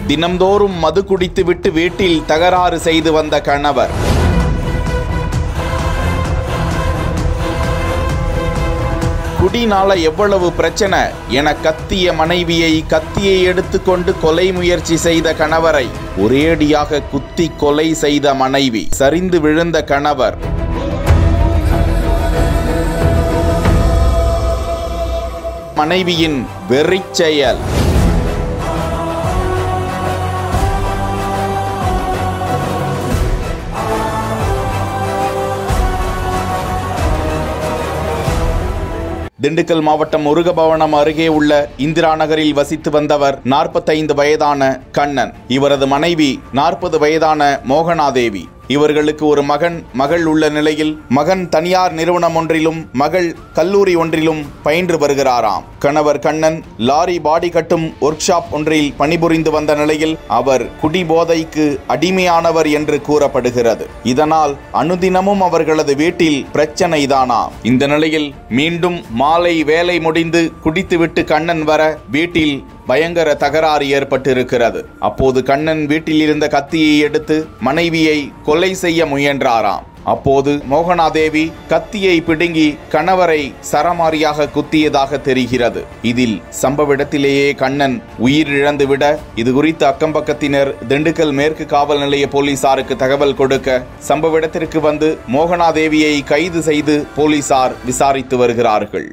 தினம்தோறும் மது குடித்துவிட்டு வீட்டில் தகராறு செய்து வந்த கணவர். குடினால எவ்வளவு பிரச்சனை என கத்திய மனைவியை கத்தியை எடுத்துக்கொண்டு கொலை முயற்சி செய்த கணவரை ஒரேடியாக குத்தி கொலை செய்த மனைவி. சரிந்து விழுந்த கணவர். மனைவியின் வெறிச் செயல். திண்டுக்கல் மாவட்டம் முருகபவனம் அருகே உள்ள இந்திரா நகரில் வசித்து வந்தவர் 45 வயதான கண்ணன். இவரது மனைவி 40 வயதான மோகனாதேவி. இவர்களுக்கு ஒரு மகள் உள்ள நிலையில் மகன் தனியார் நிறுவனம் ஒன்றிலும் மகள் கல்லூரி ஒன்றிலும் பயின்று வருகிறாராம். கணவர் கண்ணன் லாரி பாடி கட்டும் ஒர்க் ஷாப் ஒன்றில் பணிபுரிந்து வந்த நிலையில் அவர் குடிபோதைக்கு அடிமையானவர் என்று கூறப்படுகிறது. இதனால் அனுதினமும் அவர்களது வீட்டில் பிரச்சனைதானாம். இந்த நிலையில் மீண்டும் மாலை வேலை முடிந்து குடித்துவிட்டு கண்ணன் வர வீட்டில் பயங்கர தகராறு ஏற்பட்டிருக்கிறது. அப்போது கண்ணன் வீட்டில் இருந்த கத்தியை எடுத்து மனைவியை கொலை செய்ய முயன்றாராம். அப்போது மோகனாதேவி கத்தியை பிடுங்கி கணவரை சரமாரியாக குத்தியதாக தெரிகிறது. இதில் சம்பவ இடத்திலேயே கண்ணன் உயிரிழந்துவிட இது குறித்து அக்கம்பக்கத்தினர் திண்டுக்கல் மேற்கு காவல் நிலைய போலீசாருக்கு தகவல் கொடுக்க சம்பவ இடத்திற்கு வந்து மோகனாதேவியை கைது செய்து போலீசார் விசாரித்து வருகிறார்கள்.